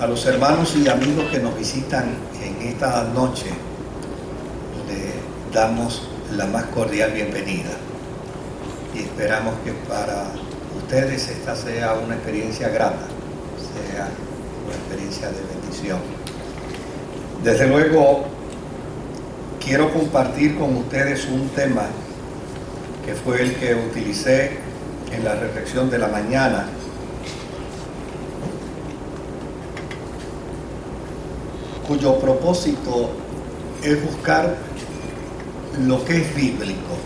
A los hermanos y amigos que nos visitan en esta noche, le damos la más cordial bienvenida y esperamos que para ustedes esta sea una experiencia grata, sea una experiencia de bendición. Desde luego, quiero compartir con ustedes un tema que fue el que utilicé en la reflexión de la mañana, cuyo propósito es buscar lo que es bíblico,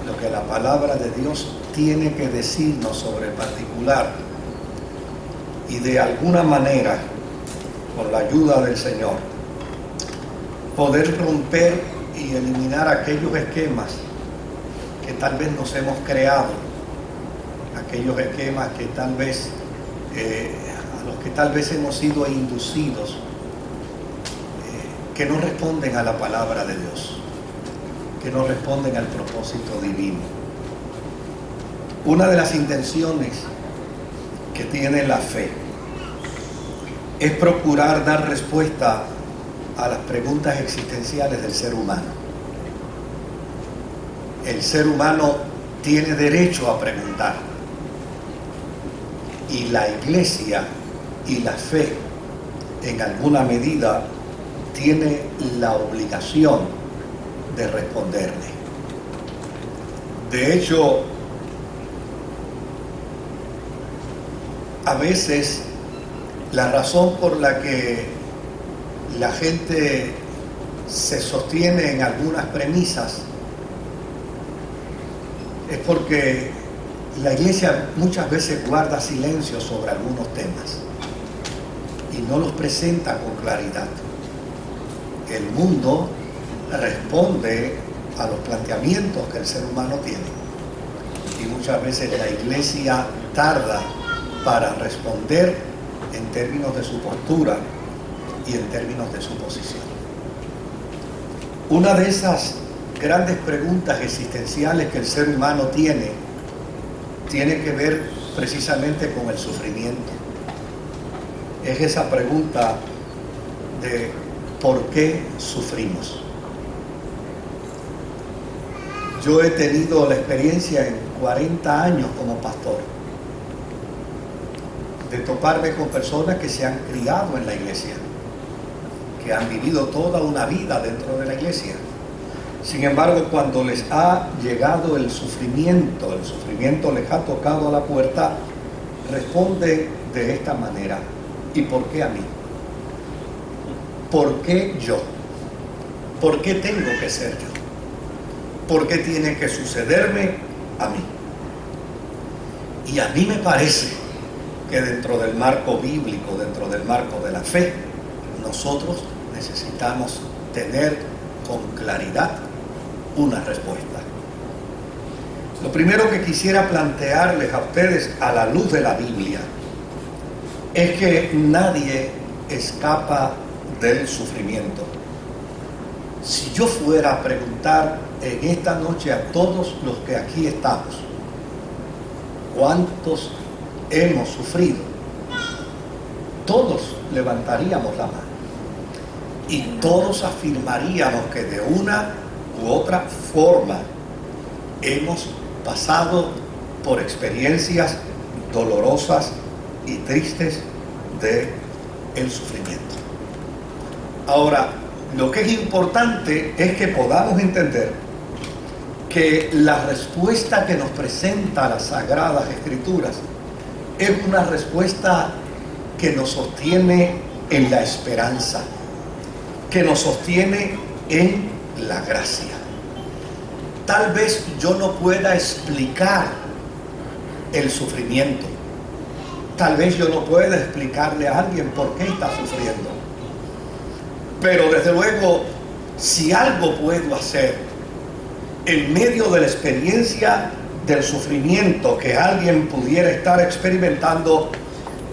lo que la palabra de Dios tiene que decirnos sobre el particular, y de alguna manera, con la ayuda del Señor, poder romper y eliminar aquellos esquemas que tal vez nos hemos creado, aquellos esquemas que tal vez a los que tal vez hemos sido inducidos, que no responden a la palabra de Dios, que no responden al propósito divino. Una de las intenciones que tiene la fe es procurar dar respuesta a las preguntas existenciales del ser humano. El ser humano tiene derecho a preguntar, y la iglesia y la fe en alguna medida tiene la obligación de responderle. De hecho, a veces la razón por la que la gente se sostiene en algunas premisas es porque la iglesia muchas veces guarda silencio sobre algunos temas y no los presenta con claridad. El mundo responde a los planteamientos que el ser humano tiene, y muchas veces la iglesia tarda para responder en términos de su postura y en términos de su posición. Una de esas grandes preguntas existenciales que el ser humano tiene que ver precisamente con el sufrimiento. Es esa pregunta de ¿por qué sufrimos? Yo he tenido la experiencia en 40 años como pastor de toparme con personas que se han criado en la iglesia, que han vivido toda una vida dentro de la iglesia. Sin embargo, cuando les ha llegado el sufrimiento les ha tocado a la puerta, responden de esta manera: ¿y por qué a mí? ¿Por qué yo? ¿Por qué tengo que ser yo? ¿Por qué tiene que sucederme a mí? Y a mí me parece que dentro del marco bíblico, dentro del marco de la fe, nosotros necesitamos tener con claridad una respuesta. Lo primero que quisiera plantearles a ustedes a la luz de la Biblia es que nadie escapa del sufrimiento. Si yo fuera a preguntar en esta noche a todos los que aquí estamos, ¿cuántos hemos sufrido? Todos levantaríamos la mano y todos afirmaríamos que de una u otra forma hemos pasado por experiencias dolorosas y tristes del sufrimiento. Ahora, lo que es importante es que podamos entender que la respuesta que nos presenta las Sagradas Escrituras es una respuesta que nos sostiene en la esperanza, que nos sostiene en la gracia. Tal vez yo no pueda explicar el sufrimiento, tal vez yo no pueda explicarle a alguien por qué está sufriendo, pero desde luego, si algo puedo hacer en medio de la experiencia del sufrimiento que alguien pudiera estar experimentando,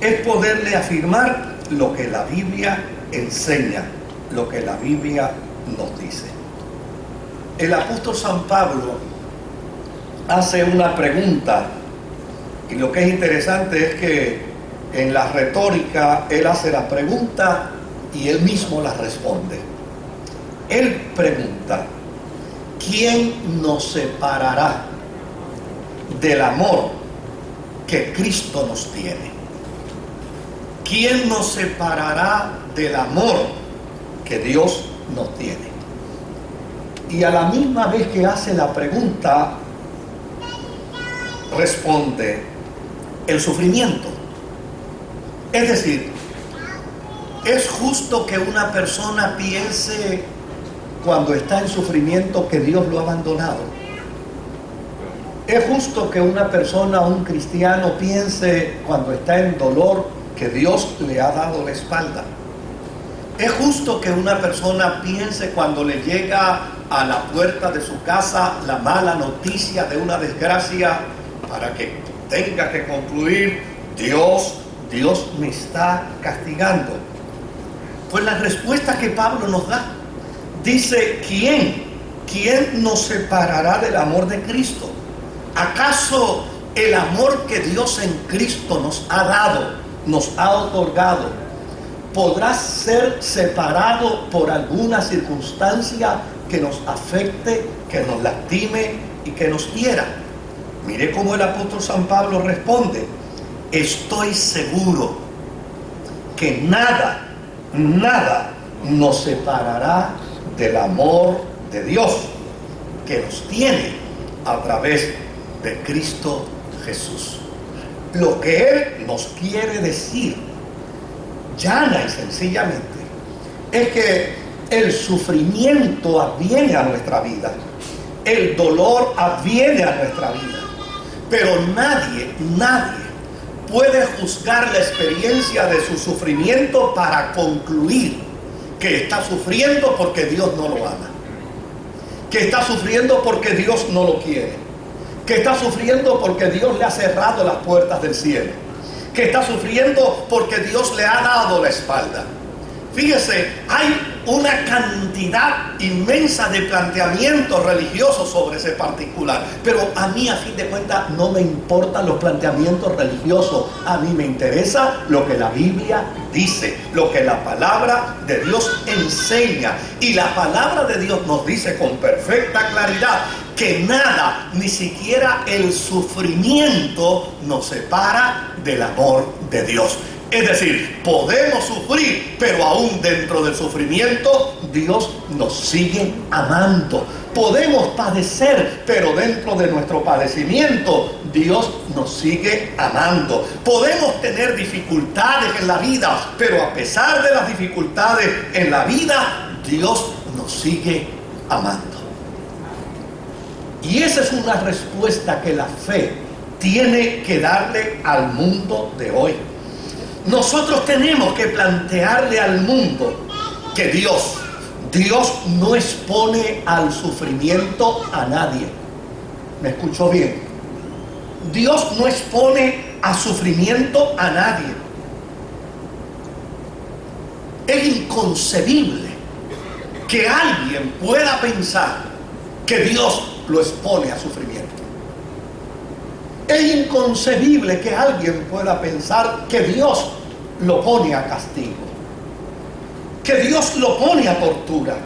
es poderle afirmar lo que la Biblia enseña, lo que la Biblia nos dice. El apóstol San Pablo hace una pregunta, y lo que es interesante es que En la retórica, él hace la pregunta y él mismo la responde. Él pregunta: ¿quién nos separará del amor que Cristo nos tiene? ¿Quién nos separará del amor que Dios nos tiene? Y a la misma vez que hace la pregunta, responde: el sufrimiento. Es decir, ¿es justo que una persona piense cuando está en sufrimiento que Dios lo ha abandonado? ¿Es justo que una persona, un cristiano, piense cuando está en dolor que Dios le ha dado la espalda? ¿Es justo que una persona piense cuando le llega a la puerta de su casa la mala noticia de una desgracia para que tenga que concluir: Dios me está castigando? Pues la respuesta que Pablo nos da dice: ¿quién nos separará del amor de Cristo? ¿Acaso el amor que Dios en Cristo nos ha dado, nos ha otorgado, podrá ser separado por alguna circunstancia que nos afecte, que nos lastime y que nos hiera? Mire cómo el apóstol San Pablo responde: estoy seguro que nada nos separará del amor de Dios que nos tiene a través de Cristo Jesús. Lo que Él nos quiere decir, llana y sencillamente, es que el sufrimiento adviene a nuestra vida, el dolor adviene a nuestra vida, pero nadie puede juzgar la experiencia de su sufrimiento para concluir que está sufriendo porque Dios no lo ama, que está sufriendo porque Dios no lo quiere, que está sufriendo porque Dios le ha cerrado las puertas del cielo, que está sufriendo porque Dios le ha dado la espalda. Fíjese, hay una cantidad inmensa de planteamientos religiosos sobre ese particular, pero a mí, a fin de cuentas, no me importan los planteamientos religiosos. A mí me interesa lo que la Biblia dice, lo que la palabra de Dios enseña. Y la palabra de Dios nos dice con perfecta claridad que nada, ni siquiera el sufrimiento, nos separa del amor de Dios. Es decir, podemos sufrir, pero aún dentro del sufrimiento Dios nos sigue amando. Podemos padecer, pero dentro de nuestro padecimiento Dios nos sigue amando. Podemos tener dificultades en la vida, pero a pesar de las dificultades en la vida, Dios nos sigue amando. Y esa es una respuesta que la fe tiene que darle al mundo de hoy. Nosotros tenemos que plantearle al mundo que Dios no expone al sufrimiento a nadie. ¿Me escuchó bien? Dios no expone a sufrimiento a nadie. Es inconcebible que alguien pueda pensar que Dios lo expone a sufrimiento. Es inconcebible que alguien pueda pensar que Dios lo pone a castigo, que Dios lo pone a tortura.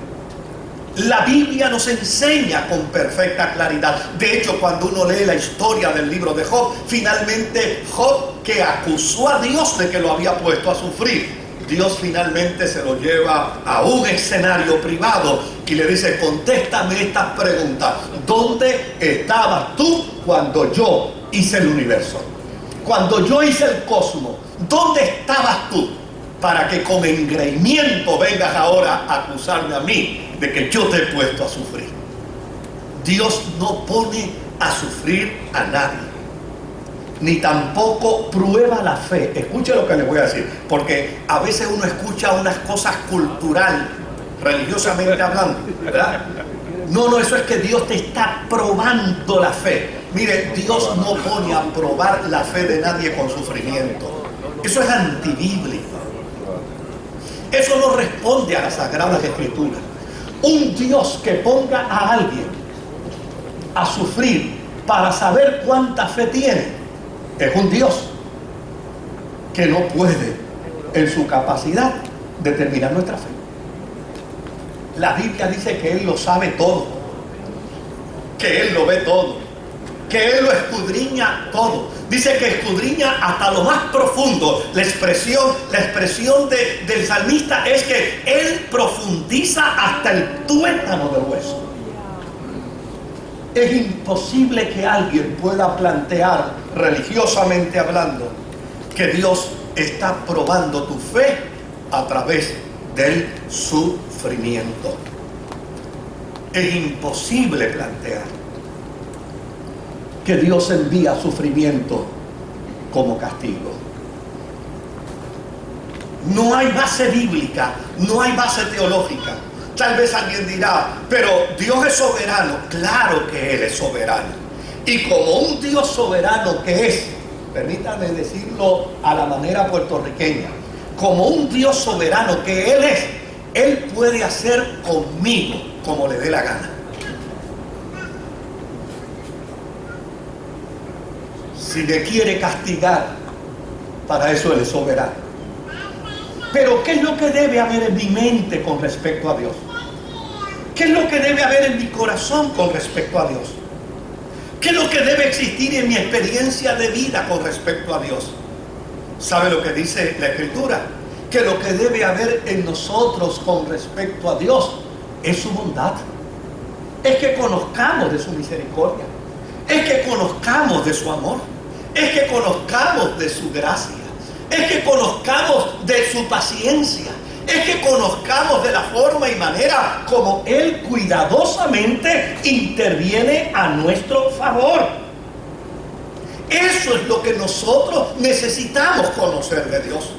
La Biblia nos enseña con perfecta claridad. De hecho, cuando uno lee la historia del libro de Job, finalmente Job, que acusó a Dios de que lo había puesto a sufrir, Dios finalmente se lo lleva a un escenario privado y le dice: contéstame estas preguntas. ¿Dónde estabas tú cuando yo hice el universo? Cuando yo hice el cosmos, ¿dónde estabas tú? Para que con engreimiento vengas ahora a acusarme a mí de que yo te he puesto a sufrir. Dios no pone a sufrir a nadie, ni tampoco prueba la fe. Escuche lo que le voy a decir, porque a veces uno escucha unas cosas cultural, religiosamente hablando, ¿verdad? No, eso es que Dios te está probando la fe. Mire, Dios no pone a probar la fe de nadie con sufrimiento. Eso es antibíblico. Eso no responde a las Sagradas Escrituras. Un Dios que ponga a alguien a sufrir para saber cuánta fe tiene, es un Dios que no puede en su capacidad determinar nuestra fe. La Biblia dice que Él lo sabe todo, que Él lo ve todo, que Él lo escudriña todo. Dice que escudriña hasta lo más profundo. La expresión del salmista es que Él profundiza hasta el tuétano del hueso. Es imposible que alguien pueda plantear, religiosamente hablando, que Dios está probando tu fe a través del sufrimiento. Es imposible plantear que Dios envía sufrimiento como castigo. No hay base bíblica, no hay base teológica. Tal vez alguien dirá, pero Dios es soberano. Claro que Él es soberano. Y como un Dios soberano que es, permítanme decirlo a la manera puertorriqueña, como un Dios soberano que Él es, Él puede hacer conmigo como le dé la gana. Si me quiere castigar, para eso Él es soberano. Pero ¿qué es lo que debe haber en mi mente con respecto a Dios? ¿Qué es lo que debe haber en mi corazón con respecto a Dios? ¿Qué es lo que debe existir en mi experiencia de vida con respecto a Dios? ¿Sabe lo que dice la Escritura? Que lo que debe haber en nosotros con respecto a Dios es su bondad. Es que conozcamos de su misericordia. Es que conozcamos de su amor. Es que conozcamos de su gracia. Es que conozcamos de su paciencia. Es que conozcamos de la forma y manera como Él cuidadosamente interviene a nuestro favor. Eso es lo que nosotros necesitamos conocer de Dios.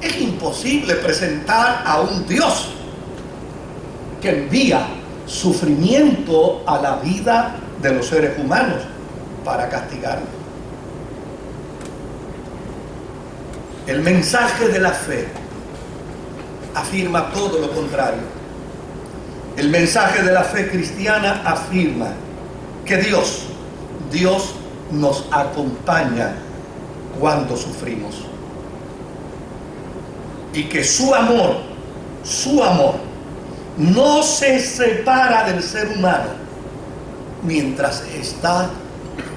Es imposible presentar a un Dios que envía sufrimiento a la vida de los seres humanos para castigarlos. El mensaje de la fe afirma todo lo contrario. El mensaje de la fe cristiana afirma que Dios nos acompaña cuando sufrimos. Y que su amor no se separa del ser humano mientras está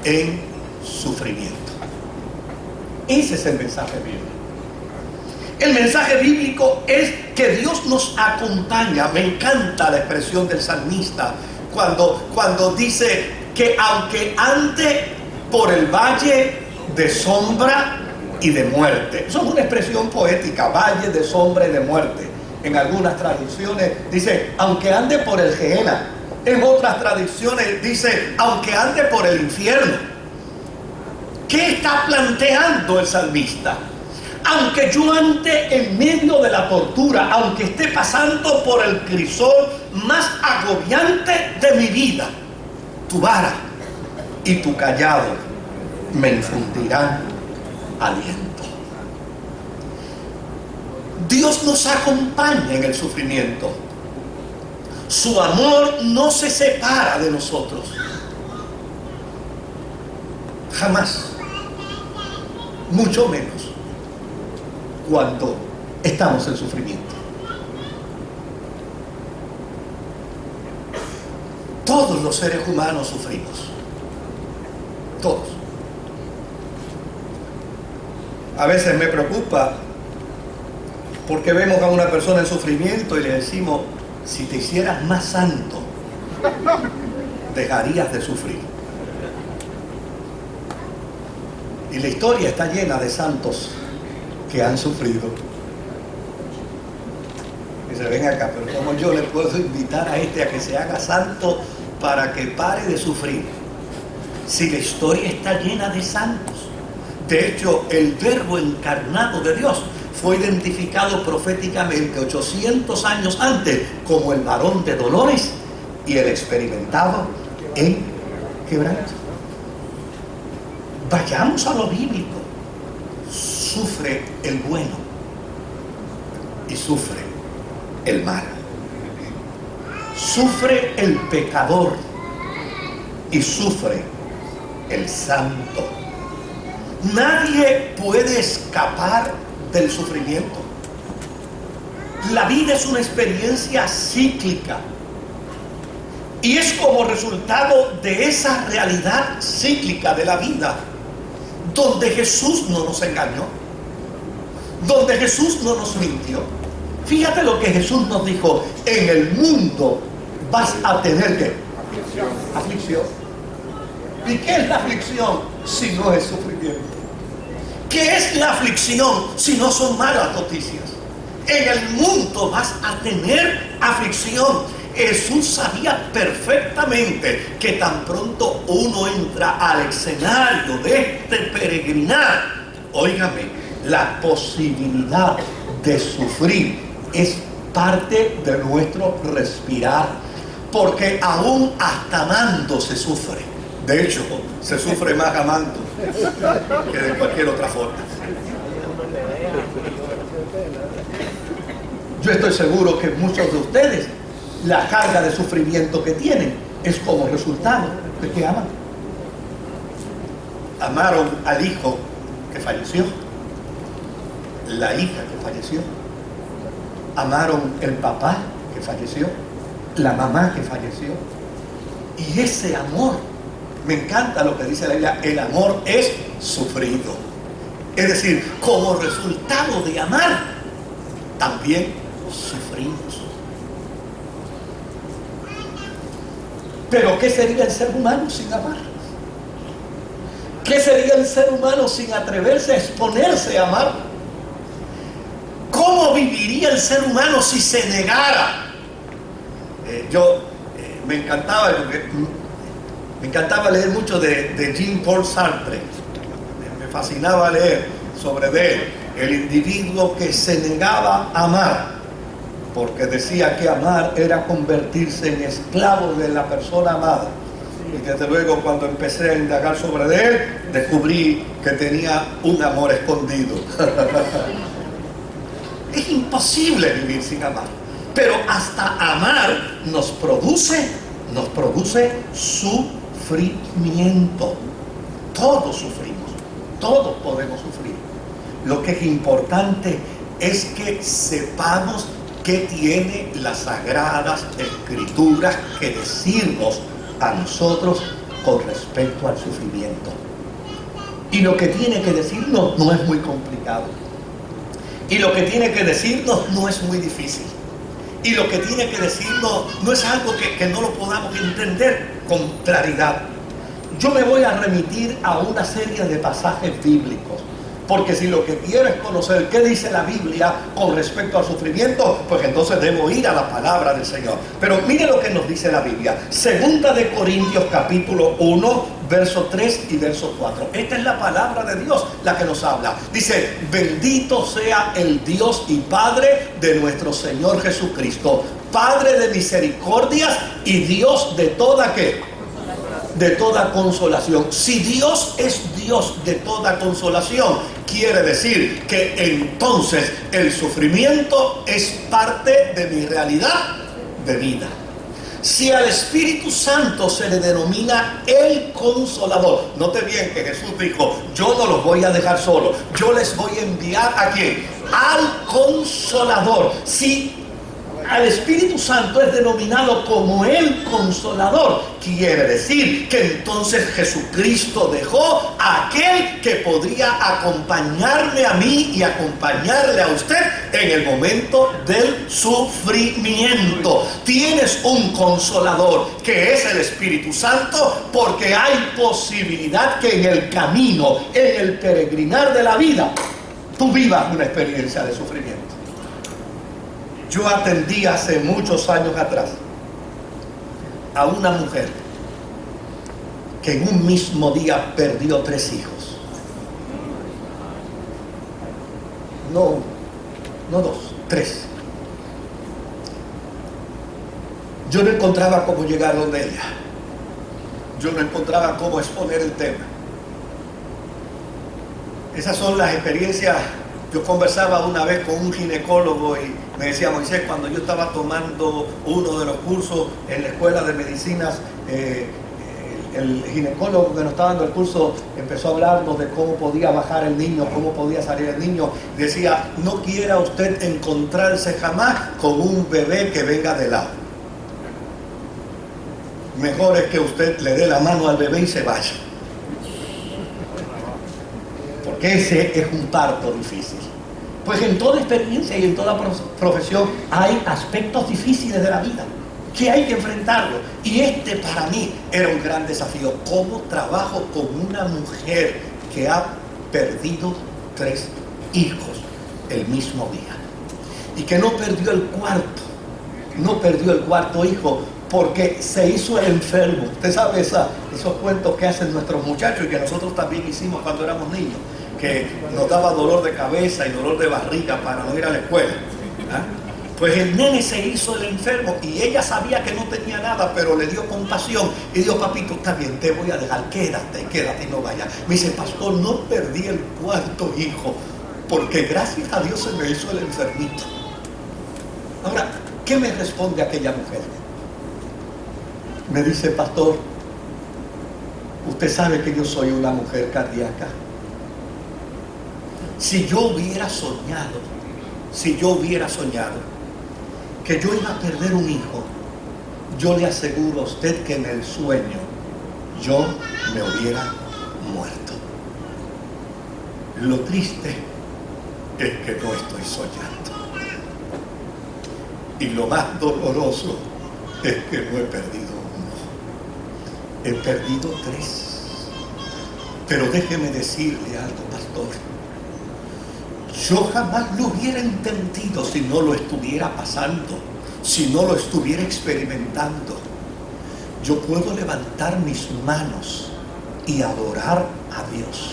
en sufrimiento. Ese es el mensaje bíblico. El mensaje bíblico es que Dios nos acompaña. Me encanta la expresión del salmista cuando dice que aunque ande por el valle de sombra y de muerte. Eso es una expresión poética, valle de sombra y de muerte. En algunas traducciones dice, aunque ande por el Gehenna. En otras traducciones dice, aunque ande por el infierno. ¿Qué está planteando el salmista? Aunque yo ande en medio de la tortura, aunque esté pasando por el crisol más agobiante de mi vida, tu vara y tu callado me infundirán aliento. Dios nos acompaña en el sufrimiento. Su amor no se separa de nosotros. Jamás. Mucho menos cuando estamos en sufrimiento. Todos los seres humanos sufrimos. Todos. A veces me preocupa porque vemos a una persona en sufrimiento y le decimos, si te hicieras más santo, dejarías de sufrir. Y la historia está llena de santos que han sufrido. Dice, ven acá, pero ¿cómo yo le puedo invitar a este a que se haga santo para que pare de sufrir? Si la historia está llena de santos. De hecho, el Verbo encarnado de Dios fue identificado proféticamente 800 años antes como el varón de dolores y el experimentado en quebranto. Vayamos a lo bíblico. Sufre el bueno y sufre el mal. Sufre el pecador y sufre el santo. Nadie puede escapar del sufrimiento. La vida es una experiencia cíclica. Y es como resultado de esa realidad cíclica de la vida, donde Jesús no nos engañó, donde Jesús no nos mintió. Fíjate lo que Jesús nos dijo: en el mundo vas a tener ¿qué? Aflicción. ¿Y qué es la aflicción si no es sufrimiento? ¿Qué es la aflicción si no son malas noticias? En el mundo vas a tener aflicción. Jesús sabía perfectamente que tan pronto uno entra al escenario de este peregrinar, óigame, la posibilidad de sufrir es parte de nuestro respirar, porque aún hasta amando se sufre. De hecho, se sufre más amando que de cualquier otra forma. Yo estoy seguro que muchos de ustedes, la carga de sufrimiento que tienen es como resultado de que aman. Amaron al hijo que falleció, la hija que falleció, amaron el papá que falleció, la mamá que falleció. Y ese amor, me encanta lo que dice la Biblia, el amor es sufrido. Es decir, como resultado de amar, también sufrimos. Pero ¿qué sería el ser humano sin amar? ¿Qué sería el ser humano sin atreverse a exponerse a amar? ¿Cómo viviría el ser humano si se negara? Me encantaba leer mucho de Jean-Paul Sartre. Me fascinaba leer sobre él, el individuo que se negaba a amar, porque decía que amar era convertirse en esclavo de la persona amada. Y desde luego, cuando empecé a indagar sobre él, descubrí que tenía un amor escondido. Es imposible vivir sin amar, pero hasta amar nos produce sufrimiento. Todos sufrimos, todos podemos sufrir. Lo que es importante es que sepamos qué tiene las Sagradas Escrituras que decirnos a nosotros con respecto al sufrimiento. Y lo que tiene que decirnos no es muy complicado. Y lo que tiene que decirnos no es muy difícil. Y lo que tiene que decirnos no es algo que no lo podamos entender con claridad. Yo me voy a remitir a una serie de pasajes bíblicos, porque si lo que quiero es conocer qué dice la Biblia con respecto al sufrimiento, pues entonces debo ir a la palabra del Señor. Pero mire lo que nos dice la Biblia. Segunda de Corintios capítulo 1, verso 3 y verso 4. Esta es la palabra de Dios la que nos habla. Dice: bendito sea el Dios y Padre de nuestro Señor Jesucristo, Padre de misericordias y Dios de toda ¿qué? De toda consolación. Si Dios es Dios de toda consolación, quiere decir que entonces el sufrimiento es parte de mi realidad de vida. Si al Espíritu Santo se le denomina el Consolador, note bien que Jesús dijo: yo no los voy a dejar solos, yo les voy a enviar ¿a quién? Al Consolador. Si al Espíritu Santo es denominado como el Consolador, quiere decir que entonces Jesucristo dejó a aquel que podría acompañarme a mí y acompañarle a usted en el momento del sufrimiento. Tienes un Consolador que es el Espíritu Santo, porque hay posibilidad que en el camino, en el peregrinar de la vida, tú vivas una experiencia de sufrimiento. Yo atendí hace muchos años atrás a una mujer que en un mismo día perdió 3 hijos. No 2, 3. Yo no encontraba cómo llegar donde ella. Yo no encontraba cómo exponer el tema. Esas son las experiencias. Yo conversaba una vez con un ginecólogo y me decía: Moisés, cuando yo estaba tomando uno de los cursos en la escuela de medicinas, el ginecólogo que nos estaba dando el curso empezó a hablarnos de cómo podía bajar el niño, cómo podía salir el niño. Decía, no quiera usted encontrarse jamás con un bebé que venga de lado. Mejor es que usted le dé la mano al bebé y se vaya. Porque ese es un parto difícil. Pues en toda experiencia y en toda profesión hay aspectos difíciles de la vida que hay que enfrentarlo. Y este para mí era un gran desafío. ¿Cómo trabajo con una mujer que ha perdido 3 hijos el mismo día? Y que no perdió el cuarto hijo porque se hizo el enfermo. Usted sabe esos cuentos que hacen nuestros muchachos y que nosotros también hicimos cuando éramos niños, que nos daba dolor de cabeza y dolor de barriga para no ir a la escuela. Pues el nene se hizo el enfermo y ella sabía que no tenía nada, pero le dio compasión y dijo, papito, está bien, te voy a dejar, quédate y no vayas. Me dice, pastor, no perdí el cuarto hijo, porque gracias a Dios se me hizo el enfermito. Ahora, ¿qué me responde aquella mujer? Me dice, pastor, usted sabe que yo soy una mujer cardíaca. Si yo hubiera soñado que yo iba a perder un hijo, yo le aseguro a usted que en el sueño yo me hubiera muerto. Lo triste es que no estoy soñando. Y lo más doloroso es que no he perdido uno. He perdido 3. Pero déjeme decirle algo, pastor. Yo jamás lo hubiera entendido si no lo estuviera pasando, si no lo estuviera experimentando. Yo puedo levantar mis manos y adorar a Dios,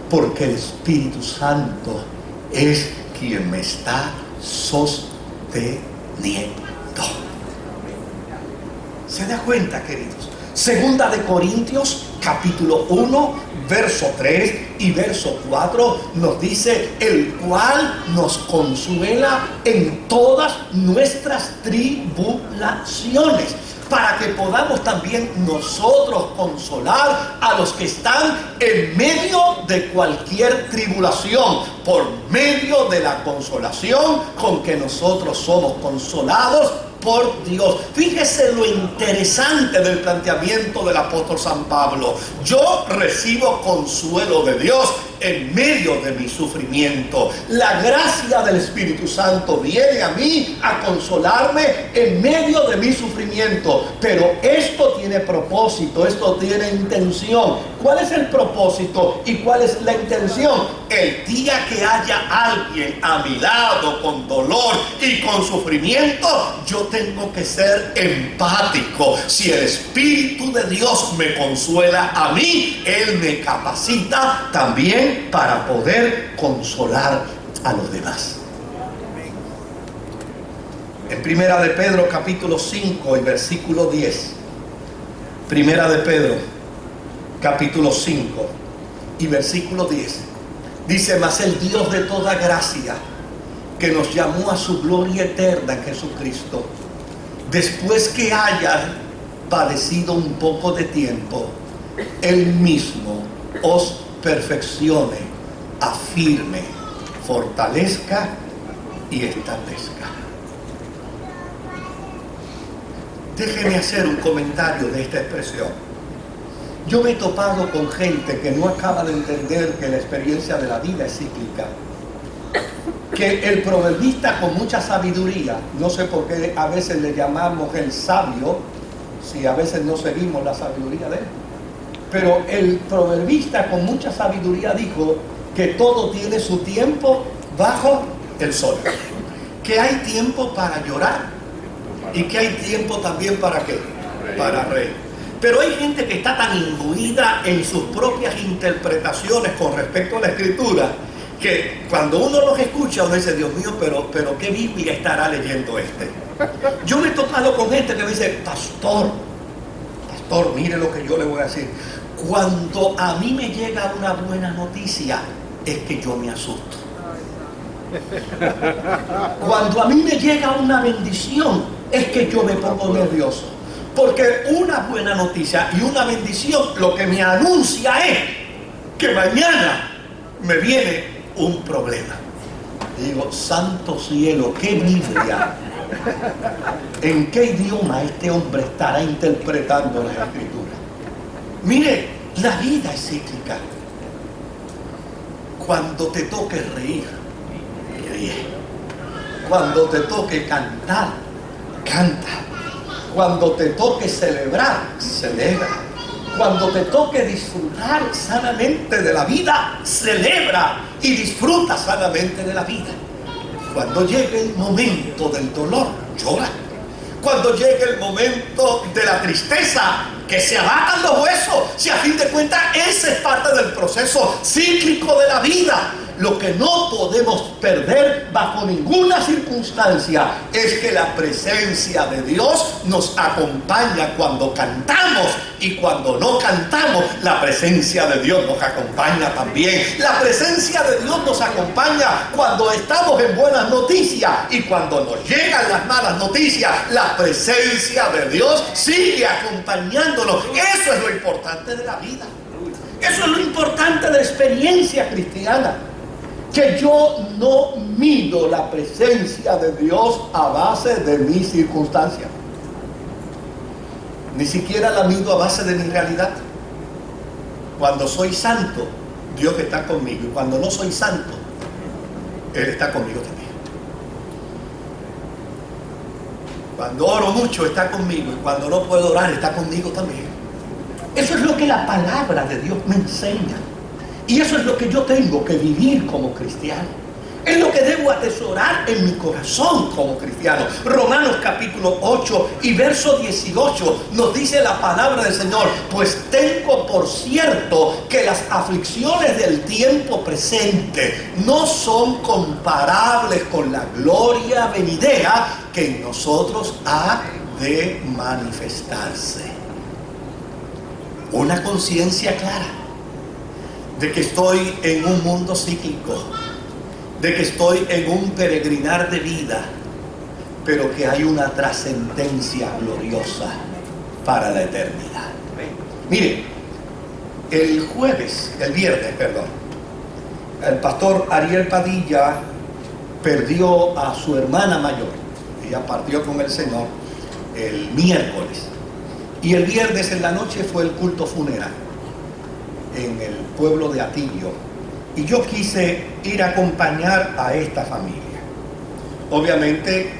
porque el Espíritu Santo es quien me está sosteniendo. ¿Se da cuenta, queridos? Segunda de Corintios, capítulo 1, verso 3 y verso 4 nos dice, el cual nos consuela en todas nuestras tribulaciones, para que podamos también nosotros consolar a los que están en medio de cualquier tribulación, por medio de la consolación con que nosotros somos consolados por Dios. Fíjese lo interesante del planteamiento del apóstol San Pablo. Yo recibo consuelo de Dios en medio de mi sufrimiento. La gracia del Espíritu Santo viene a mí a consolarme en medio de mi sufrimiento. Pero esto tiene propósito, esto tiene intención. ¿Cuál es el propósito y cuál es la intención? El día que haya alguien a mi lado con dolor y con sufrimiento, yo tengo que ser empático. Si el Espíritu de Dios me consuela a mí, Él me capacita también para poder consolar a los demás. En Primera de Pedro, capítulo 5 y versículo 10. Primera de Pedro, capítulo 5 y versículo 10. Dice, mas el Dios de toda gracia, que nos llamó a su gloria eterna en Jesucristo, después que haya padecido un poco de tiempo, Él mismo os perfeccione, afirme, fortalezca y establezca. Déjenme hacer un comentario de esta expresión. Yo me he topado con gente que no acaba de entender que la experiencia de la vida es cíclica. Que el proverbista con mucha sabiduría, no sé por qué a veces le llamamos el sabio, si a veces no seguimos la sabiduría de él. Pero el proverbista con mucha sabiduría dijo que todo tiene su tiempo bajo el sol. Que hay tiempo para llorar y que hay tiempo también para ¿qué? Para reír. Pero hay gente que está tan imbuida en sus propias interpretaciones con respecto a la Escritura, que cuando uno los escucha, uno dice, Dios mío, pero ¿qué Biblia estará leyendo este? Yo me he topado con gente que me dice, pastor, mire lo que yo le voy a decir. Cuando a mí me llega una buena noticia, es que yo me asusto. Cuando a mí me llega una bendición, es que yo me pongo nervioso. Porque una buena noticia y una bendición lo que me anuncia es que mañana me viene un problema. Digo, santo cielo, qué Biblia. ¿En qué idioma este hombre estará interpretando las escrituras? Mire, la vida es cíclica. Cuando te toque reír, ríe. Cuando te toque cantar, canta. Cuando te toque celebrar, celebra. Cuando te toque disfrutar sanamente de la vida, celebra y disfruta sanamente de la vida. Cuando llegue el momento del dolor, llora. Cuando llegue el momento de la tristeza, que se abatan los huesos, si a fin de cuentas ese es parte del proceso cíclico de la vida. Lo que no podemos perder bajo ninguna circunstancia es que la presencia de Dios nos acompaña cuando cantamos, y cuando no cantamos, la presencia de Dios nos acompaña también. La presencia de Dios nos acompaña cuando estamos en buenas noticias, y cuando nos llegan las malas noticias, la presencia de Dios sigue acompañándonos. Eso es lo importante de la vida. Eso es lo importante de la experiencia cristiana. Que yo no mido la presencia de Dios a base de mis circunstancias. Ni siquiera la mido a base de mi realidad. Cuando soy santo, Dios está conmigo. Y cuando no soy santo, Él está conmigo también. Cuando oro mucho, está conmigo. Y cuando no puedo orar, está conmigo también. Eso es lo que la palabra de Dios me enseña. Y eso es lo que yo tengo que vivir como cristiano. Es lo que debo atesorar en mi corazón como cristiano. Romanos capítulo 8 y verso 18 nos dice la palabra del Señor: pues tengo por cierto que las aflicciones del tiempo presente no son comparables con la gloria venidera que en nosotros ha de manifestarse. Una conciencia clara de que estoy en un mundo cíclico, de que estoy en un peregrinar de vida, pero que hay una trascendencia gloriosa para la eternidad. Mire, el viernes, el pastor Ariel Padilla perdió a su hermana mayor. Ella partió con el Señor el miércoles, y el viernes en la noche fue el culto funeral en el pueblo de Atillo, y yo quise ir a acompañar a esta familia. Obviamente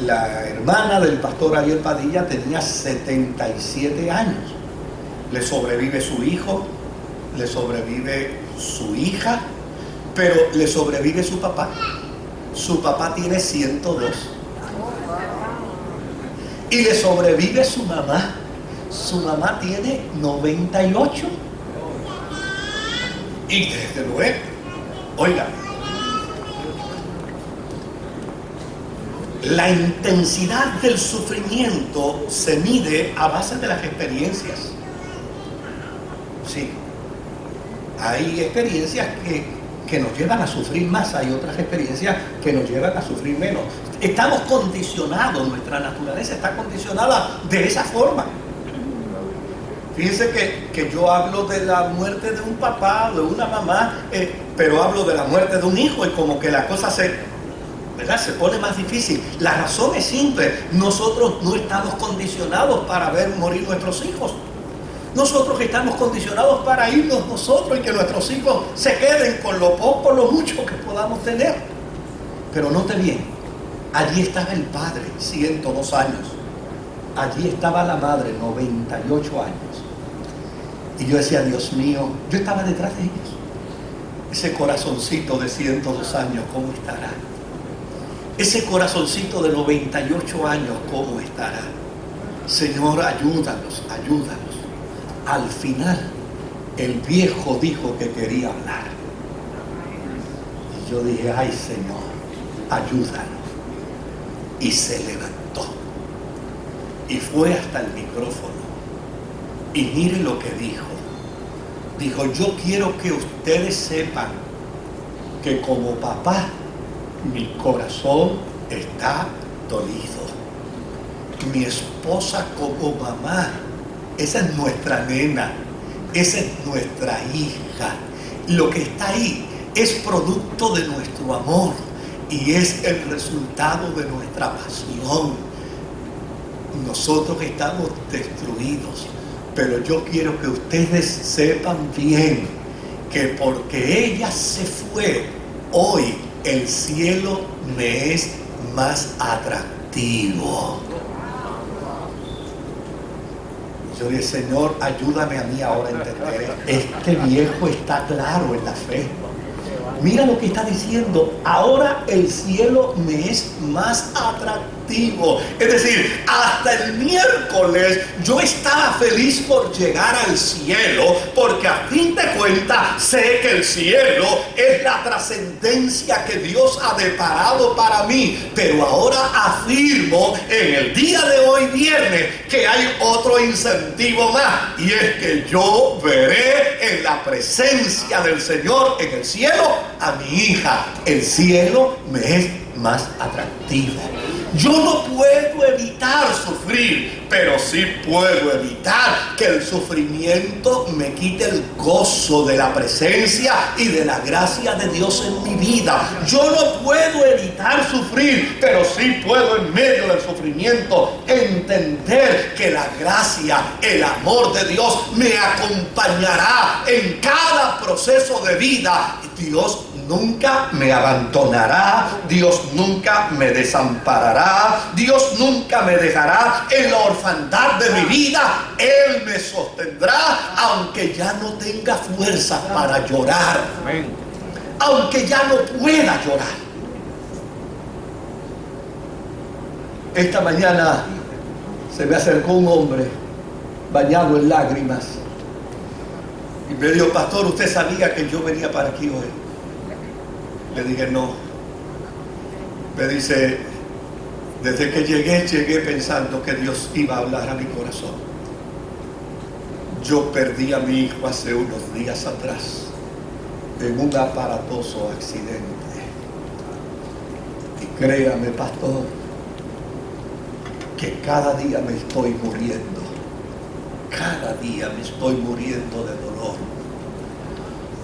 la hermana del pastor Ariel Padilla tenía 77 años. Le sobrevive su hijo, le sobrevive su hija, pero le sobrevive su papá. Su papá tiene 102 y le sobrevive su mamá. Su mamá tiene 98. Y desde luego, oiga, la intensidad del sufrimiento se mide a base de las experiencias. Sí, hay experiencias que nos llevan a sufrir más, hay otras experiencias que nos llevan a sufrir menos. Estamos condicionados, nuestra naturaleza está condicionada de esa forma. Fíjense que yo hablo de la muerte de un papá, de una mamá, pero hablo de la muerte de un hijo, y como que la cosa se pone más difícil. La razón es simple: nosotros no estamos condicionados para ver morir nuestros hijos. Nosotros estamos condicionados para irnos nosotros y que nuestros hijos se queden con lo poco, lo mucho que podamos tener. Pero note bien, allí estaba el padre, 102 años. Allí estaba la madre, 98 años. Y yo decía, Dios mío, yo estaba detrás de ellos. Ese corazoncito de 102 años, ¿cómo estará? Ese corazoncito de 98 años, ¿cómo estará? Señor, ayúdanos, ayúdanos. Al final, el viejo dijo que quería hablar. Y yo dije, ay Señor, ayúdanos. Y se levantó. Y fue hasta el micrófono. Y mire lo que dijo. Dijo, yo quiero que ustedes sepan que como papá, mi corazón está dolido. mi esposa como mamá. Esa es nuestra nena, esa es nuestra hija. Lo que está ahí es producto de nuestro amor y es el resultado de nuestra pasión. Nosotros estamos destruidos, pero yo quiero que ustedes sepan bien que porque ella se fue, hoy el cielo me es más atractivo. Yo dije, Señor, ayúdame a mí ahora a entender. Este viejo está claro en la fe. Mira lo que está diciendo. Ahora el cielo me es más atractivo. Es decir, hasta el miércoles yo estaba feliz por llegar al cielo, porque a fin de cuentas sé que el cielo es la trascendencia que Dios ha deparado para mí. Pero ahora afirmo en el día de hoy, viernes, que hay otro incentivo más, y es que yo veré en la presencia del Señor en el cielo a mi hija. El cielo me es más atractivo. Yo no puedo evitar sufrir, pero sí puedo evitar que el sufrimiento me quite el gozo de la presencia y de la gracia de Dios en mi vida. Yo no puedo evitar sufrir, pero sí puedo en medio del sufrimiento entender que la gracia, el amor de Dios me acompañará en cada proceso de vida. Dios nunca me abandonará, Dios nunca me desamparará, Dios nunca me dejará en la orfandad de mi vida. Él me sostendrá aunque ya no tenga fuerza para llorar, aunque ya no pueda llorar. Esta mañana se me acercó un hombre bañado en lágrimas y me dijo, pastor, ¿usted sabía que yo venía para aquí hoy? Le dije, no. Me dice, desde que llegué pensando que Dios iba a hablar a mi corazón. Yo perdí a mi hijo hace unos días atrás en un aparatoso accidente. Y créame, pastor, que cada día me estoy muriendo. Cada día me estoy muriendo de dolor.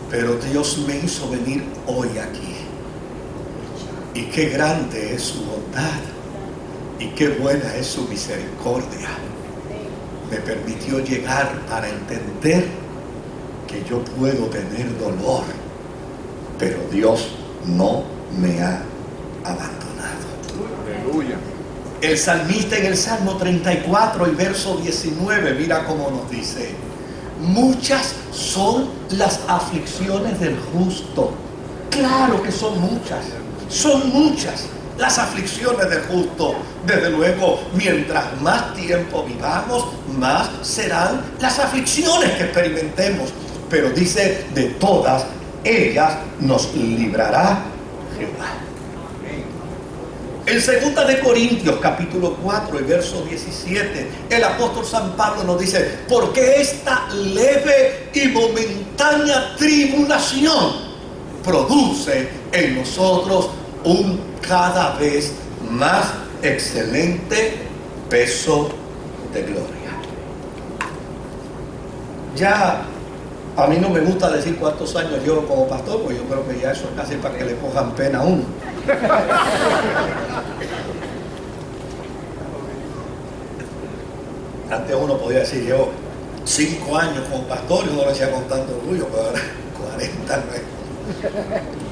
Pero Dios me hizo venir hoy aquí. Y qué grande es su bondad. Y qué buena es su misericordia. Me permitió llegar para entender que yo puedo tener dolor, pero Dios no me ha abandonado. Aleluya. El salmista en el Salmo 34 y verso 19, mira cómo nos dice: muchas son las aflicciones del justo. Claro que son muchas las aflicciones del justo. Desde luego, mientras más tiempo vivamos, más serán las aflicciones que experimentemos. Pero dice, de todas ellas nos librará Jehová. En 2 de Corintios capítulo 4 y verso 17, el apóstol San Pablo nos dice, porque esta leve y momentánea tribulación produce en nosotros un cada vez más excelente peso de gloria. Ya a mí no me gusta decir cuántos años llevo como pastor, porque yo creo que ya eso es casi para que le cojan pena a uno. Antes uno podía decir, llevo 5 años como pastor, y uno lo decía con tanto orgullo, pero ahora 40 no es.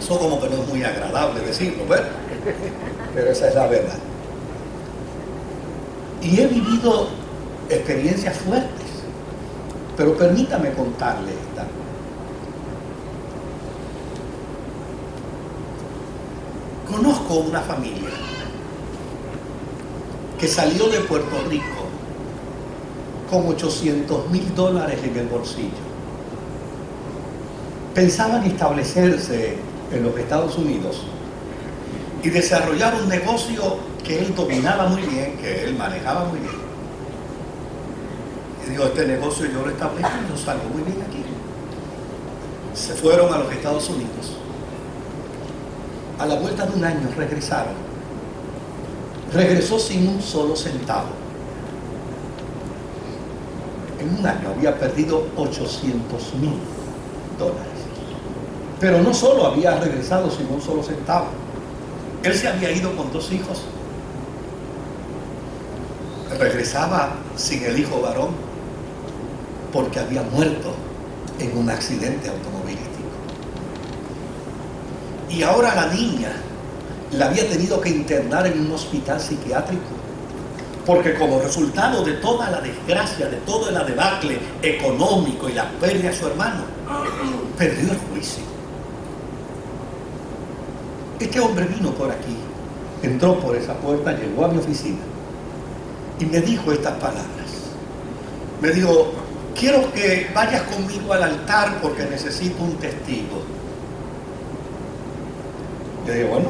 Eso como que no es muy agradable decirlo, ¿verdad? Pero esa es la verdad. Y he vivido experiencias fuertes, pero permítame contarle esta. Conozco una familia que salió de Puerto Rico con $800,000 en el bolsillo. Pensaban establecerse en los Estados Unidos y desarrollar un negocio que él dominaba muy bien, que él manejaba muy bien. Y digo, este negocio yo lo establezco y yo salgo muy bien aquí. Se fueron a los Estados Unidos. A la vuelta de un año regresaron. Regresó sin un solo centavo. en un año había perdido $800,000. Pero no solo había regresado sin un solo centavo. Él se había ido con 2 hijos. Regresaba sin el hijo varón porque había muerto en un accidente automovilístico. Y ahora la niña la había tenido que internar en un hospital psiquiátrico porque como resultado de toda la desgracia, de todo el debacle económico y la pérdida de su hermano, perdió el juicio. Este hombre vino por aquí, entró por esa puerta, llegó a mi oficina y me dijo estas palabras. Me dijo: quiero que vayas conmigo al altar porque necesito un testigo. Le digo: bueno,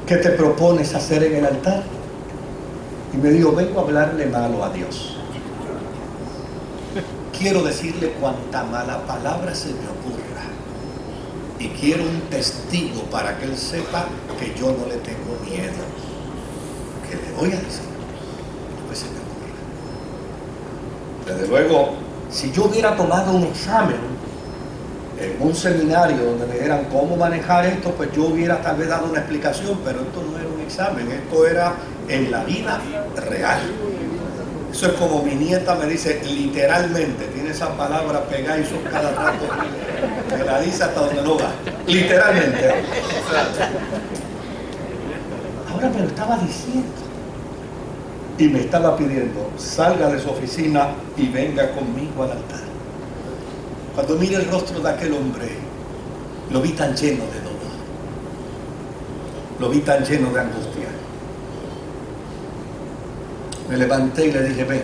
¿qué te propones hacer en el altar? Y me dijo: vengo a hablarle malo a Dios. Quiero decirle cuanta mala palabra se me ocurra. Y quiero un testigo para que él sepa que yo no le tengo miedo. Que le voy a decir lo que se me ocurra. Desde luego, si yo hubiera tomado un examen en un seminario donde me dijeran cómo manejar esto, pues yo hubiera tal vez dado una explicación, pero esto no era un examen, esto era en la vida real. Eso es como mi nieta me dice, literalmente, tiene esa palabra pegada y eso cada rato me la dice hasta donde no va, literalmente. Ahora me lo estaba diciendo y me estaba pidiendo: salga de su oficina y venga conmigo al altar. Cuando miré el rostro de aquel hombre, lo vi tan lleno de dolor, lo vi tan lleno de angustia. Me levanté y le dije: ven,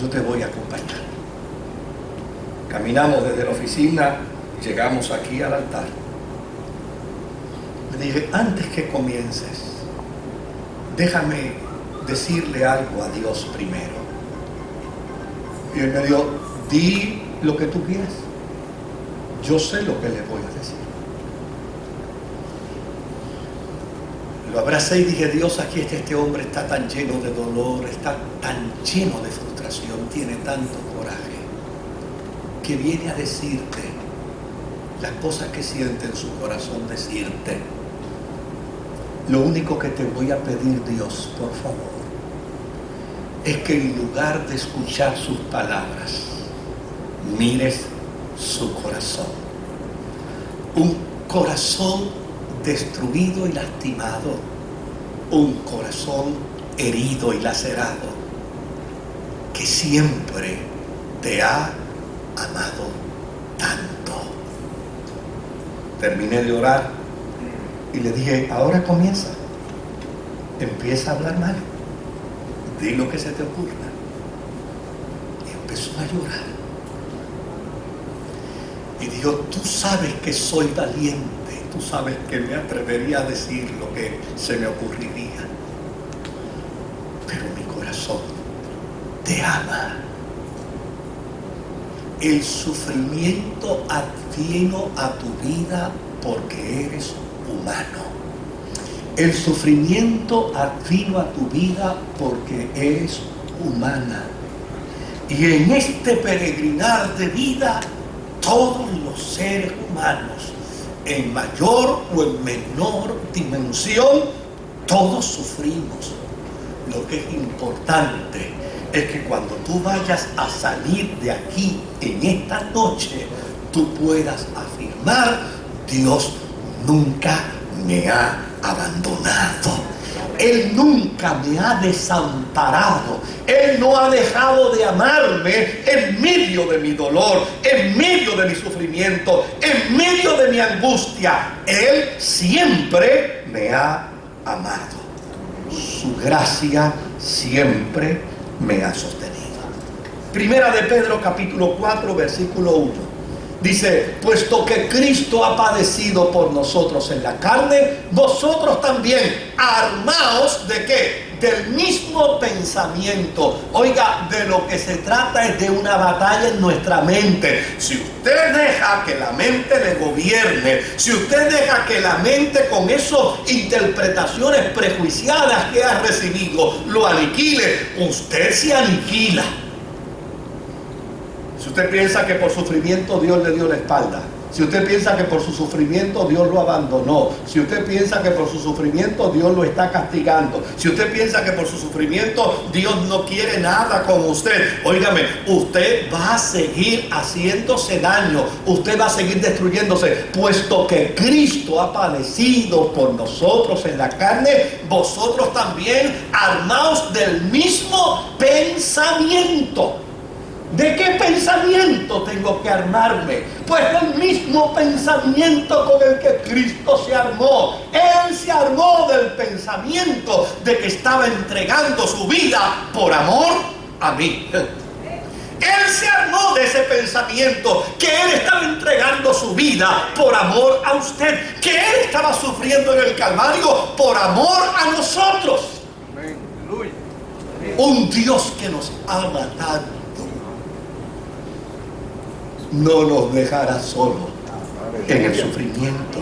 yo te voy a acompañar. Caminamos desde la oficina, llegamos aquí al altar. Le dije: antes que comiences, déjame decirle algo a Dios primero. Y él me dijo: di lo que tú quieras, yo sé lo que le voy a decir. Lo abracé y dije: Dios, aquí este hombre está tan lleno de dolor, está tan lleno de frustración, tiene tanto coraje, que viene a decirte las cosas que siente en su corazón, decirte. Lo único que te voy a pedir, Dios, por favor, es que en lugar de escuchar sus palabras, mires su corazón. Un corazón destruido y lastimado, un corazón herido y lacerado, que siempre te ha amado tanto. Terminé de orar y le dije: ahora comienza, empieza a hablar mal, di lo que se te ocurra. Y empezó a llorar y dijo: tú sabes que soy valiente, tú sabes que me atrevería a decir lo que se me ocurriría, pero mi corazón te ama. El sufrimiento advino a tu vida porque eres humano. El sufrimiento advino a tu vida porque eres humana. Y en este peregrinar de vida, todos los seres humanos, en mayor o en menor dimensión, todos sufrimos. Lo que es importante es que cuando tú vayas a salir de aquí en esta noche, tú puedas afirmar: Dios nunca me ha abandonado. Él nunca me ha desamparado. Él no ha dejado de amarme en medio de mi dolor, en medio de mi sufrimiento, en medio de mi angustia. Él siempre me ha amado. Su gracia siempre me ha sostenido. Primera de Pedro capítulo 4 versículo 1. Dice: puesto que Cristo ha padecido por nosotros en la carne, vosotros también armaos ¿de qué? Del mismo pensamiento. Oiga, de lo que se trata es de una batalla en nuestra mente. Si usted deja que la mente le gobierne, si usted deja que la mente con esas interpretaciones prejuiciadas que ha recibido lo aniquile, usted se aniquila. Si usted piensa que por sufrimiento Dios le dio la espalda, si usted piensa que por su sufrimiento Dios lo abandonó, si usted piensa que por su sufrimiento Dios lo está castigando, si usted piensa que por su sufrimiento Dios no quiere nada con usted, óigame, usted va a seguir haciéndose daño, usted va a seguir destruyéndose, puesto que Cristo ha padecido por nosotros en la carne. Vosotros también armaos del mismo pensamiento. ¿De qué pensamiento tengo que armarme? Pues del mismo pensamiento con el que Cristo se armó. Él se armó del pensamiento de que estaba entregando su vida por amor a mí. Él se armó de ese pensamiento que Él estaba entregando su vida por amor a usted, que Él estaba sufriendo en el Calvario por amor a nosotros. Un Dios que nos ama tanto no nos dejará solo en el sufrimiento,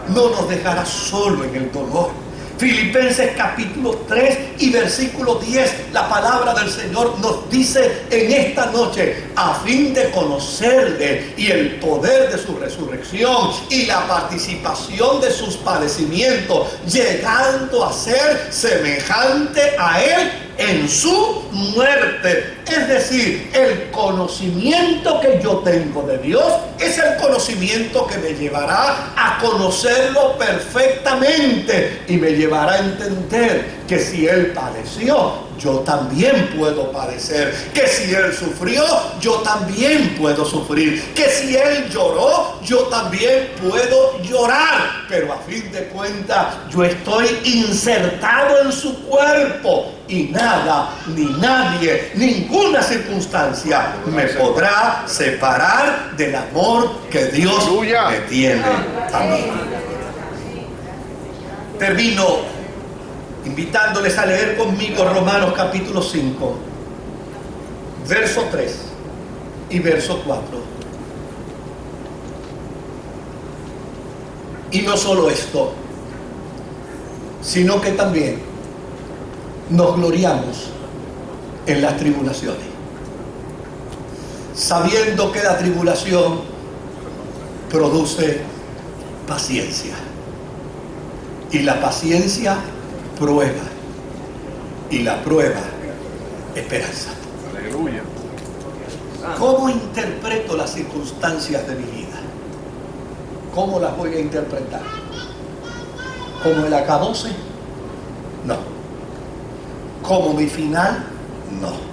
no nos dejará solo en el dolor. Filipenses capítulo 3 y versículo 10, la palabra del Señor nos dice en esta noche: a fin de conocerle y el poder de su resurrección y la participación de sus padecimientos, llegando a ser semejante a Él en su muerte. Es decir, el conocimiento que yo tengo de Dios es el conocimiento que me llevará a conocerlo perfectamente y me llevará a entender que si Él padeció, yo también puedo padecer, que si Él sufrió, yo también puedo sufrir, que si Él lloró, yo también puedo llorar, pero a fin de cuentas yo estoy insertado en su cuerpo y nada ni nadie, ninguna circunstancia me podrá separar del amor que Dios me tiene a mí. Termino invitándoles a leer conmigo Romanos capítulo 5, verso 3 y verso 4. Y no solo esto, sino que también nos gloriamos en las tribulaciones, sabiendo que la tribulación produce paciencia, y la paciencia prueba, y la prueba esperanza. Aleluya. ¿Cómo interpreto las circunstancias de mi vida? ¿Cómo las voy a interpretar? ¿Como el acabose? No. ¿Como mi final? No.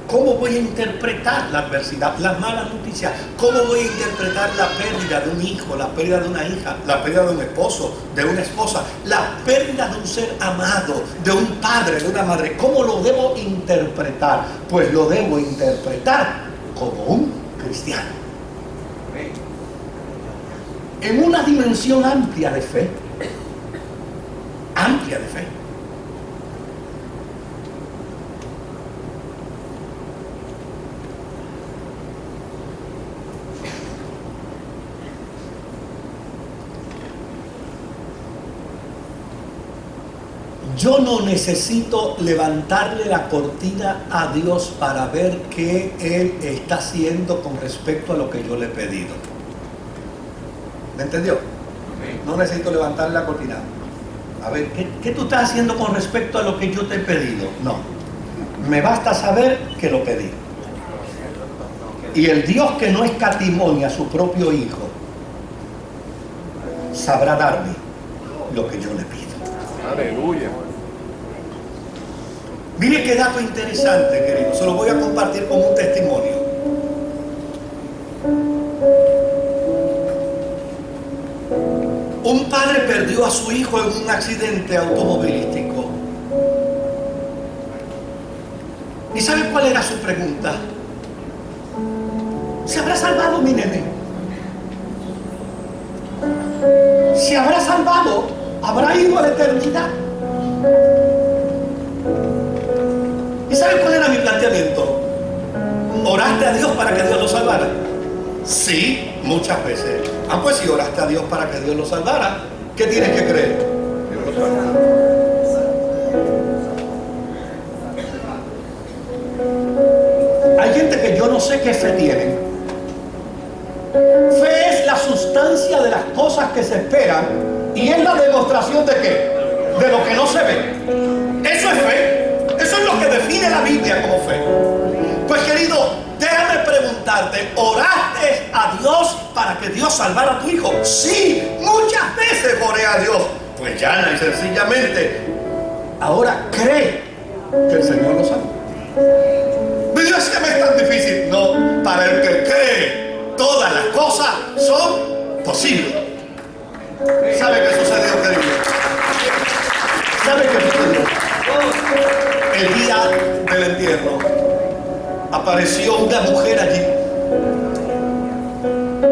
¿Cómo voy a interpretar la adversidad, las malas noticias? ¿Cómo voy a interpretar la pérdida de un hijo, la pérdida de una hija, la pérdida de un esposo, de una esposa, la pérdida de un ser amado, de un padre, de una madre? ¿Cómo lo debo interpretar? Pues lo debo interpretar como un cristiano, en una dimensión amplia de fe. Amplia de fe. Yo no necesito levantarle la cortina a Dios para ver qué Él está haciendo con respecto a lo que yo le he pedido. ¿Me entendió? No necesito levantarle la cortina. A ver, ¿qué tú estás haciendo con respecto a lo que yo te he pedido? No. Me basta saber que lo pedí. Y el Dios que no escatimó a su propio Hijo sabrá darme lo que yo le pido. Aleluya. Mire qué dato interesante, querido. Se lo voy a compartir como un testimonio. Un padre perdió a su hijo en un accidente automovilístico. ¿Y sabe cuál era su pregunta? ¿Se habrá salvado mi nene? ¿Se habrá salvado? ¿Habrá ido a la eternidad? ¿Y sabe cuál era mi planteamiento? ¿Oraste a Dios para que Dios lo salvara? Sí, muchas veces. Pues si oraste a Dios para que Dios lo salvara, ¿qué tienes que creer? Dios lo salvará. Hay gente que yo no sé qué fe tienen. Fe es la sustancia de las cosas que se esperan y es la demostración de ¿qué? De lo que no se ve. Eso es fe. Eso es lo que define la Biblia como fe. Pues querido, déjame preguntarte, ¿oraste a Dios para que Dios salvara a tu hijo? Sí, muchas veces oré a Dios. Pues llana y sencillamente, ahora cree que el Señor lo salva. ¿Me Dios que me es tan difícil? No, para el que cree, todas las cosas son posibles. ¿Sabe qué sucedió, querido? ¿Sabe qué sucedió? El día del entierro apareció una mujer allí.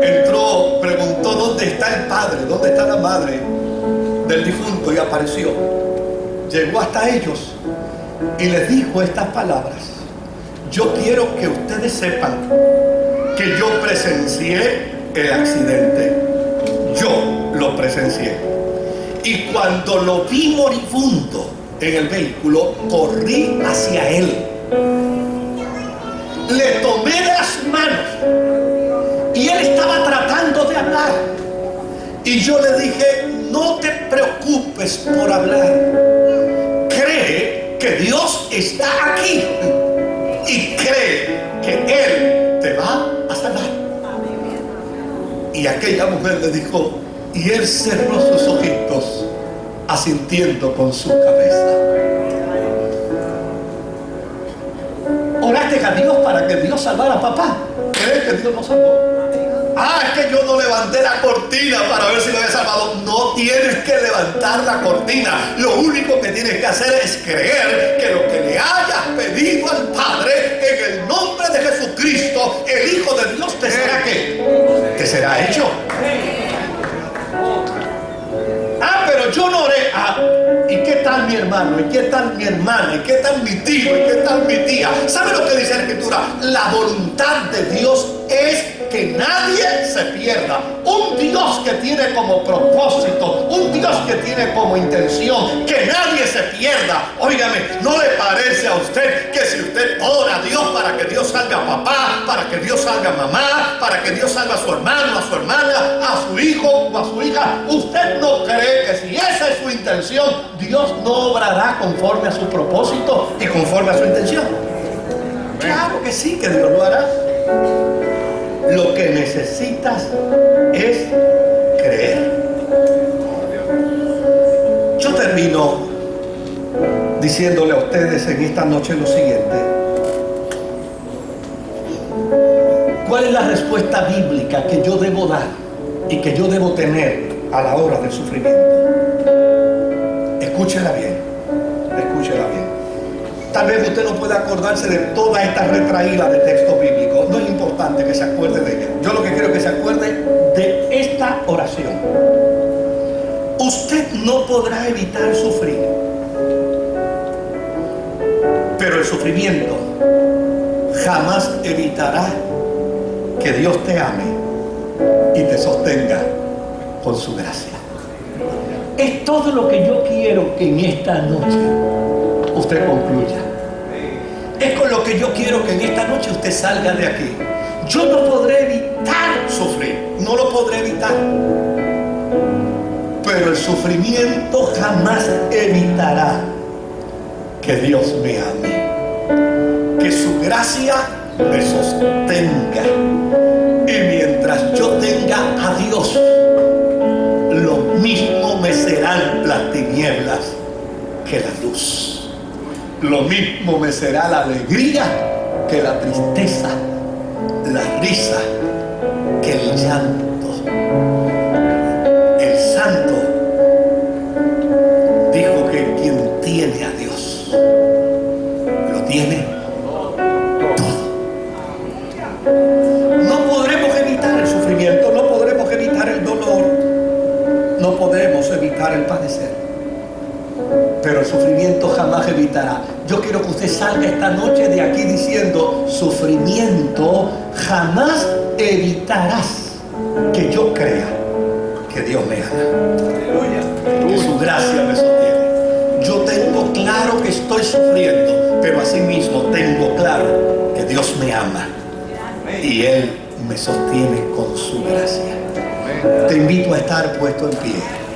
Entró, preguntó dónde está el padre, dónde está la madre del difunto, y apareció. Llegó hasta ellos y les dijo estas palabras: yo quiero que ustedes sepan que yo presencié el accidente. Yo lo presencié. Y cuando lo vi moribundo en el vehículo, corrí hacia él. Le tomé de las manos y él estaba tratando de hablar. Y yo le dije: no te preocupes por hablar. Cree que Dios está aquí y cree que Él te va a salvar. Y aquella mujer le dijo, y él cerró sus ojitos, asintiendo con su cabeza. ¿Oraste a Dios para que Dios salvara a papá? ¿Crees que Dios lo salvó? Ah, es que yo no levanté la cortina para ver si lo había salvado. No tienes que levantar la cortina. Lo único que tienes que hacer es creer que lo que le hayas pedido al Padre en el nombre de Jesucristo, el Hijo de Dios, te será ¿qué? Te será hecho. Ah, pero yo no oré. Ah, ¿y qué tal mi hermano? ¿Y qué tal mi hermana? ¿Y qué tal mi tío? ¿Y qué tal mi tía? ¿Sabe lo que dice la Escritura? La voluntad de Dios es que nadie se pierda. Un Dios que tiene como propósito, un Dios que tiene como intención que nadie se pierda. Óigame, ¿no le parece a usted que si usted ora a Dios para que Dios salga a papá, para que Dios salga a mamá, para que Dios salga a su hermano, a su hermana, a su hijo o a su hija, usted no cree que si esa es su intención, Dios no obrará conforme a su propósito y conforme a su intención? Claro que sí, que Dios lo hará. Lo que necesitas es creer. Yo termino diciéndole a ustedes en esta noche lo siguiente. ¿Cuál es la respuesta bíblica que yo debo dar y que yo debo tener a la hora del sufrimiento? Escúchela bien, escúchela bien. Tal vez usted no pueda acordarse de toda esta retraída de textos bíblicos. No es importante que se acuerde de ella. Yo lo que quiero es que se acuerde de esta oración. Usted no podrá evitar sufrir, pero el sufrimiento jamás evitará que Dios te ame y te sostenga con su gracia. Es todo lo que yo quiero que en esta noche usted concluya. Es con lo que yo quiero que en esta noche usted salga de aquí. Yo no podré evitar sufrir, no lo podré evitar, pero el sufrimiento jamás evitará que Dios me ame, que su gracia me sostenga. Y mientras yo tenga a Dios, lo mismo me serán las tinieblas que la luz. Lo mismo me será la alegría que la tristeza, la risa que el llanto. El santo dijo que quien tiene a Dios lo tiene todo. No podremos evitar el sufrimiento, no podremos evitar el dolor, no podremos evitar el padecer, pero el sufrimiento jamás evitará. Yo quiero que usted salga esta noche de aquí diciendo: sufrimiento jamás evitarás que yo crea que Dios me ama, que su gracia me sostiene. Yo tengo claro que estoy sufriendo, pero asimismo tengo claro que Dios me ama y Él me sostiene con su gracia. Amén. Te invito a estar puesto en pie.